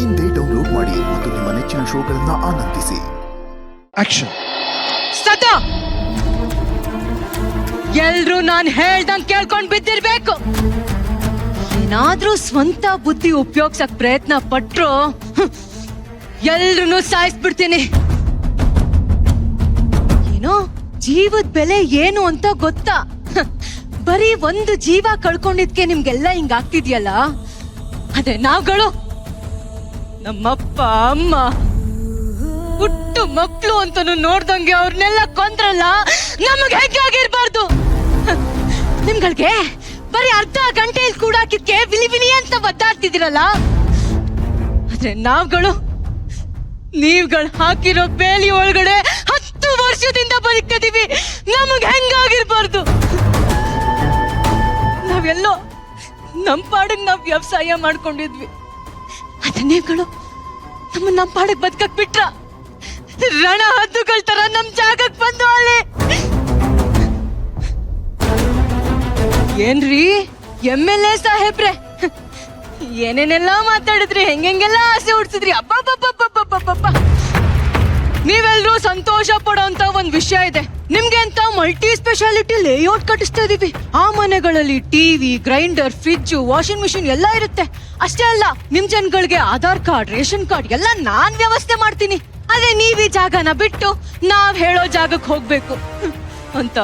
ಇಂದೇ ಡೌನ್ಲೋಡ್ ಮಾಡಿ ಮತ್ತು ನಿಮ್ಮ ನೆಚ್ಚಿನ ಶೋಗಳನ್ನ ಆನಂದಿಸಿ. ಆಕ್ಷನ್. ಸ್ಟಾರ್ಟ್. ಎಲ್ರು ನಾನ್ ಹೇಳ್ದಂಗ್ ಕೇಳ್ಕೊಂಡ್ ಬಿದ್ದಿರ್ಬೇಕು. ಏನಾದ್ರೂ ಸ್ವಂತ ಬುದ್ಧಿ ಉಪಯೋಗಿಸಕ್ ಪ್ರಯತ್ನ ಪಟ್ರು ಎಲ್ರು ಸಾಯಿಸ್ಬಿಡ್ತೀನಿ. ಏನೋ ಜೀವದ ಬೆಲೆ ಏನು ಅಂತ ಗೊತ್ತಾ? ಬರೀ ಒಂದು ಜೀವ ಕಳ್ಕೊಂಡಿದ್ಕೆ ನಿಮ್ಗೆಲ್ಲ ಹಿಂಗಾಗ್ತಿದ್ಯಲ್ಲ. ಅದೇ ನಾವ್ಗಳು ನಮ್ಮಪ್ಪ ಅಮ್ಮ ಹುಟ್ಟು ಮಕ್ಳು ಅಂತನೂ ನೋಡ್ದಂಗೆ ಅವ್ರನ್ನೆಲ್ಲ ಕೊಂದ್ರಲ್ಲ, ನಮಗ್ ಹೇಗಾಗಿರ್ಬಾರ್ದು. ನಿಮ್ಗಳಿಗೆ ಬರೀ ಅರ್ಧ ಗಂಟೆಯಲ್ಲಿ ಕೂಡಾಕಿದ್ಕೆ ವಿಲಿ ವಿಲಿ ಅಂತ ಒದ್ದಾಡ್ತಿದಿರಲ್ಲ. ಆದ್ರೆ ನೀವ್ಗಳು ಹಾಕಿರೋ ಬೇಲಿ ಒಳಗಡೆ 10 ವರ್ಷದಿಂದ ಬದುಕ್ತಿದೀವಿ. ನಮಗ್ ಹೆಂಗಾಗಿರ್ಬಾರ್ದು. ನಾವೆಲ್ಲೋ ನಮ್ ಪಾಡಿಗೆ ನಾವ್ ವ್ಯವಸಾಯ ಮಾಡ್ಕೊಂಡಿದ್ವಿ. ಆದ್ರೆ ನೀವ್ಗಳು ನಮ್ ಪಾಡಿಗೆ ಬದುಕಕ್ ಬಿಟ್ರ. ರಣ ಹದ್ದುಗಳ ತರ ನಮ್ ಜಾಗಕ್ ಬಂದು ಅಲ್ಲಿ. ಏನ್ರಿ MLA ಸಾಹೇಬ್ರೆ, ಏನೇನೆಲ್ಲ ಮಾತಾಡಿದ್ರಿ, ಹೆಂಗೆಲ್ಲ ಆಸೆ ಹುಡ್ಸಿದ್ರಿ. ಅಬ್ಬಬ್ಬಬ್ಬಬ್ಬಬ್ಬಬ್ಬ. ನೀವೆಲ್ರೂ ಸಂತೋಷ ಪಡೋಂತ ಒಂದ್ ವಿಷಯ ಇದೆ. ನಿಮ್ಗೆ ಅಂತ ಮಲ್ಟಿ ಸ್ಪೆಷಾಲಿಟಿ ಲೇಔಟ್ ಕಟ್ಟಿಸ್ತಾ ಇದೀವಿ. ಆ ಮನೆಗಳಲ್ಲಿ TV, grinder, fridge, washing machine ಎಲ್ಲ ಇರುತ್ತೆ. ಅಷ್ಟೇ ಅಲ್ಲ, ನಿಮ್ ಜನಗಳಿಗೆ ಆಧಾರ್ ಕಾರ್ಡ್, ರೇಷನ್ ಕಾರ್ಡ್ ಎಲ್ಲ ನಾನ್ ವ್ಯವಸ್ಥೆ ಮಾಡ್ತೀನಿ. ಆದ್ರೆ ನೀವ್ ಈ ಜಾಗನ ಬಿಟ್ಟು ನಾವ್ ಹೇಳೋ ಜಾಗಕ್ಕೆ ಹೋಗ್ಬೇಕು ಅಂತ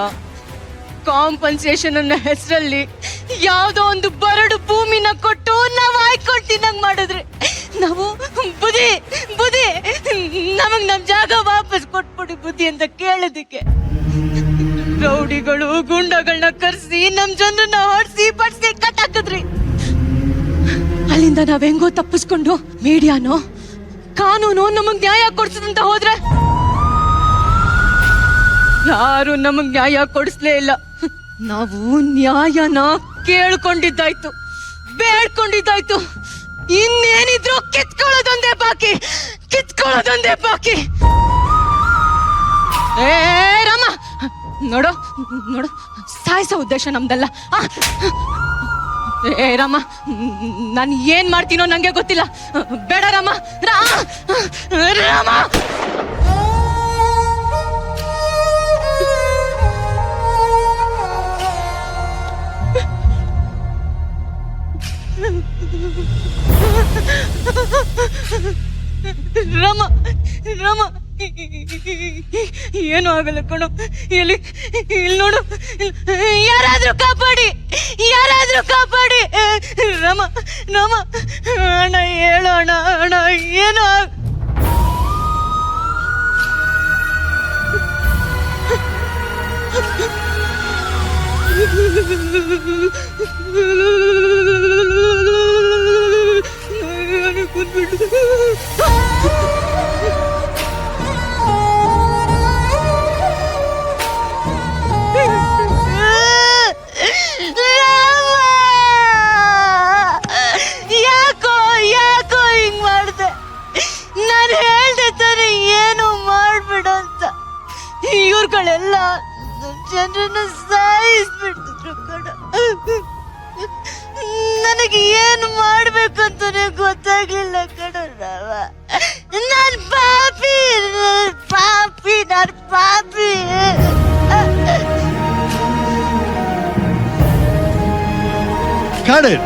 ಕಾಂಪನ್ಸೇಷನ್ ಅನ್ನೋ ಹೆಸರಲ್ಲಿ ಯಾವ್ದೋ ಒಂದು ಬರಡು ಭೂಮಿನ ಕೊಟ್ಟು ನಾವ್ ಆಯ್ಕೊಂಡು ತಿನ್ನಂಗ್ ಮಾಡಿದ್ರಿ. ನಾವು ಬುದ್ಧಿ ನಮಗ್ ನಮ್ ಜಾಗ ವಾಪಸ್ ಕೊಟ್ಬಿಡಿ ಬುದ್ಧಿ ಅಂತ ಕೇಳೋದಿಕ್ಕೆ ರೌಡಿಗಳು ಗುಂಡಗಳನ್ನ ಕರ್ಸಿ ನಮ್ ಜನರನ್ನ ಹೊಡ್ಸಿ ಬಡ್ಸಿ ಕಟ್ಟಾಕಿದ್ರಿ. ಅಲ್ಲಿಂದ ನಾವ್ ಹೆಂಗೋ ತಪ್ಪಿಸ್ಕೊಂಡು ಮೀಡಿಯಾನೋ ಕಾನೂನು ನಮಗ್ ನ್ಯಾಯ ಕೊಡ್ಸದಂತ ಹೋದ್ರೆ ಯಾರು ನಮಗ್ ನ್ಯಾಯ ಕೊಡಿಸ್ಲೇ ಇಲ್ಲ. ನಾವು ನ್ಯಾಯನ ಕೇಳ್ಕೊಂಡಿದ್ದಾಯ್ತು, ಬೇಡ್ಕೊಂಡಿದ್ದಾಯ್ತು. ಇನ್ನೇನಿದ್ರು ಕಿತ್ಕೊಳ್ಳೋದೊಂದೇ ಬಾಕಿ. ಏ ರಾಮ, ನೋಡು ಸಾಯಿಸೋ ಉದ್ದೇಶ ನಮ್ದಲ್ಲ. ಏ ರಾಮ, ನಾನು ಏನ್ ಮಾಡ್ತೀನೋ ನಂಗೆ ಗೊತ್ತಿಲ್ಲ. ಬೇಡ ರಾಮ. ರಾಮ ಏನು ಆಗಲ್ಲ ಕಣೋ. ಇಲ್ಲಿ ನೋಡು, ಯಾರಾದ್ರೂ ಕಾಪಾಡಿ. ರಾಮ ಅಣ್ಣ ಹೇಳು ಅಣ್ಣ ಏನು ಯಾಕೋ ಹಿಂಗ್ ಮಾಡ್ದೆ? ನಾನು ಹೇಳ್ದೆ ತಾನೆ ಏನು ಮಾಡ್ಬಿಡು ಅಂತ. ಇವ್ರುಗಳೆಲ್ಲ ಜನರನ್ನ ಸಾಯಿಸ್ಬಿಡ್ತಿದ್ರು ಕಣ. ನನಗೆ ಏನು ಮಾಡ್ಬೇಕಂತಾನೆ ಗೊತ್ತಾಗ್ಲಿಲ್ಲ ಕಣ. ನಾನ್ ಪಾಪಿ. Cut it!